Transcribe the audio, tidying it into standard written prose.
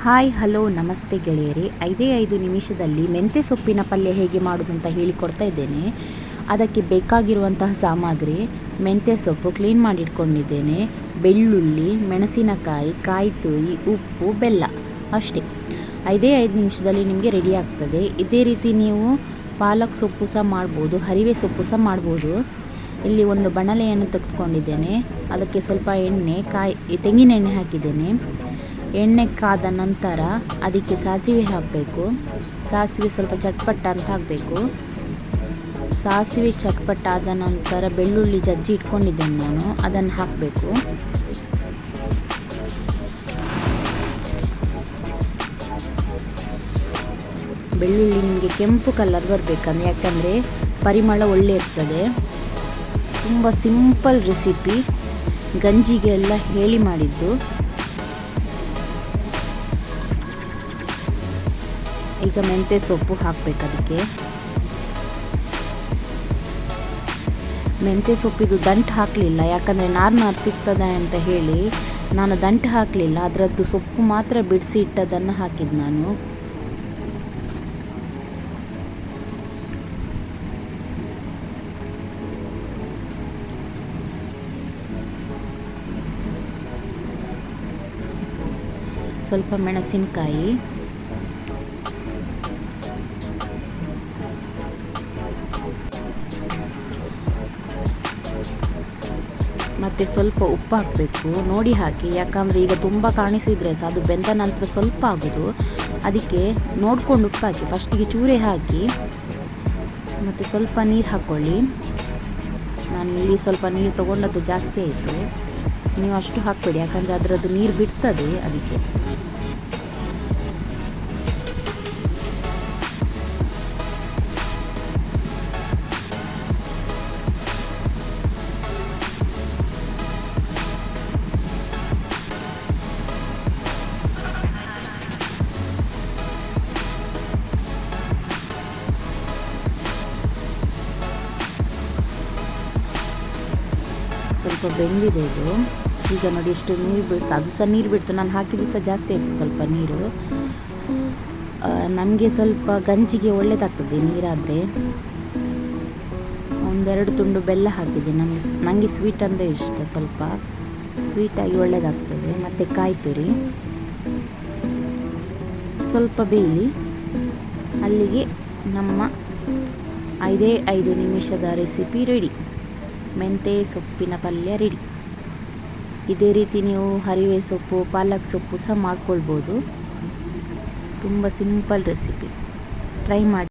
Hi hello ನಮಸ್ತೆ ಗೆಳೆಯರೇ, 5 ನಿಮಿಷದಲ್ಲಿ ಮೆಂತ್ಯ ಸೊಪ್ಪಿನ ಪಲ್ಯ ಹೇಗೆ ಮಾಡೋದು ಅಂತ ಹೇಳಿಕೊಡ್ತಾ ಇದ್ದೇನೆ. ಅದಕ್ಕೆ ಬೇಕಾಗಿರುವಂತಹ ಸಾಮಗ್ರಿ: ಮೆಂತ್ಯ ಸೊಪ್ಪು ಕ್ಲೀನ್ ಮಾಡಿಟ್ಕೊಂಡಿದ್ದೇನೆ, ಬೆಳ್ಳುಳ್ಳಿ, ಮೆಣಸಿನಕಾಯಿ, ಕಾಯಿ ತುರಿ, ಉಪ್ಪು, ಬೆಲ್ಲ ಅಷ್ಟೇ. 5 ನಿಮಿಷದಲ್ಲಿ ನಿಮಗೆ ರೆಡಿ ಆಗ್ತದೆ. ಇದೇ ರೀತಿ ನೀವು ಪಾಲಕ್ ಸೊಪ್ಪು ಸಹ ಮಾಡ್ಬೋದು, ಹರಿವೆ ಸೊಪ್ಪು ಸಹ ಮಾಡ್ಬೋದು. ಇಲ್ಲಿ ಒಂದು ಬಾಣಲೆಯನ್ನು ತೆಗೆದುಕೊಂಡಿದ್ದೇನೆ, ಅದಕ್ಕೆ ಸ್ವಲ್ಪ ತೆಂಗಿನ ಎಣ್ಣೆ ಹಾಕಿದ್ದೇನೆ. ಎಣ್ಣೆ ಕಾದ ನಂತರ ಅದಕ್ಕೆ ಸಾಸಿವೆ ಹಾಕಬೇಕು. ಸಾಸಿವೆ ಸ್ವಲ್ಪ ಚಟ್ಪಟ ಅಂತ ಹಾಕಬೇಕು. ಸಾಸಿವೆ ಚಟ್ಪಟ ಆದ ನಂತರ ಬೆಳ್ಳುಳ್ಳಿ ಜಜ್ಜಿ ಇಟ್ಕೊಂಡಿದ್ದೇನೆ ನಾನು, ಅದನ್ನು ಹಾಕಬೇಕು. ಬೆಳ್ಳುಳ್ಳಿ ನಿಮಗೆ ಕೆಂಪು ಕಲರ್ ಬರಬೇಕಂದ್ರೆ, ಯಾಕಂದರೆ ಪರಿಮಳ ಒಳ್ಳೆ ಇರ್ತದೆ. ತುಂಬ ಸಿಂಪಲ್ ರೆಸಿಪಿ, ಗಂಜಿಗೆಲ್ಲ ಹೇಳಿ ಮಾಡಿದ್ದು. ಈಗ ಮೆಂತ್ಯ ಸೊಪ್ಪು ಹಾಕಬೇಕು. ಅದಕ್ಕೆ ಮೆಂತ್ಯ ಸೊಪ್ಪಿದು ದಂಟು ಹಾಕಲಿಲ್ಲ, ಯಾಕಂದರೆ ನಾರು ಸಿಗ್ತದೆ ಅಂತ ಹೇಳಿ ನಾನು ದಂಟು ಹಾಕಲಿಲ್ಲ. ಅದರದ್ದು ಸೊಪ್ಪು ಮಾತ್ರ ಬಿಡಿಸಿ ಇಟ್ಟದನ್ನು ಹಾಕಿದ್ದು ನಾನು. ಸ್ವಲ್ಪ ಮೆಣಸಿನಕಾಯಿ, ಮತ್ತು ಸ್ವಲ್ಪ ಉಪ್ಪು ಹಾಕಬೇಕು. ನೋಡಿ ಹಾಕಿ, ಯಾಕಂದರೆ ಈಗ ತುಂಬ ಕಾಣಿಸಿದರೆ ಸಹ ಅದು ಬೆಂದ ನಂತರ ಸ್ವಲ್ಪ ಆಗೋದು. ಅದಕ್ಕೆ ನೋಡ್ಕೊಂಡು ಉಪ್ಪು ಹಾಕಿ. ಫಸ್ಟಿಗೆ ಚೂರೆ ಹಾಕಿ ಮತ್ತು ಸ್ವಲ್ಪ ನೀರು ಹಾಕ್ಕೊಳ್ಳಿ. ನಾನು ಇಲ್ಲಿ ಸ್ವಲ್ಪ ನೀರು ತೊಗೊಂಡದ್ದು ಜಾಸ್ತಿ ಆಯಿತು, ನೀವು ಅಷ್ಟು ಹಾಕಬೇಡಿ, ಯಾಕಂದರೆ ಅದರದ್ದು ನೀರು ಬಿಡ್ತದೆ. ಅದಕ್ಕೆ ಸ್ವಲ್ಪ ಬೆಂದಿದೆ ಇದು. ಈಗ ನೋಡಿ ಎಷ್ಟು ನೀರು ಬಿಡ್ತು, ಅದು ಸಹ ನೀರು ಬಿಡ್ತು. ನಾನು ಹಾಕಿದ್ದು ಸಹ ಜಾಸ್ತಿ ಆಯಿತು ಸ್ವಲ್ಪ ನೀರು. ನಮಗೆ ಸ್ವಲ್ಪ ಗಂಜಿಗೆ ಒಳ್ಳೆಯದಾಗ್ತದೆ ನೀರಾದರೆ. 1-2 ತುಂಡು ಬೆಲ್ಲ ಹಾಕಿದೆ. ನನಗೆ ಸ್ವೀಟ್ ಅಂದರೆ ಇಷ್ಟ, ಸ್ವಲ್ಪ ಸ್ವೀಟಾಗಿ ಒಳ್ಳೆಯದಾಗ್ತದೆ. ಮತ್ತು ಕಾಯಿ ತುರಿ ಸ್ವಲ್ಪ ಬೇಯಲಿ. ಅಲ್ಲಿಗೆ ನಮ್ಮ 5 ನಿಮಿಷದ ರೆಸಿಪಿ ರೆಡಿ. ಮೆಂತ್ಯ ಸೊಪ್ಪಿನ ಪಲ್ಯ ರೆಡಿ. ಇದೇ ರೀತಿ ನೀವು ಹರಿವೆ ಸೊಪ್ಪು, ಪಾಲಕ್ ಸೊಪ್ಪು ಸಹ ಮಾಡ್ಕೊಳ್ಬೋದು. ತುಂಬ ಸಿಂಪಲ್ ರೆಸಿಪಿ, ಟ್ರೈ ಮಾಡಿ.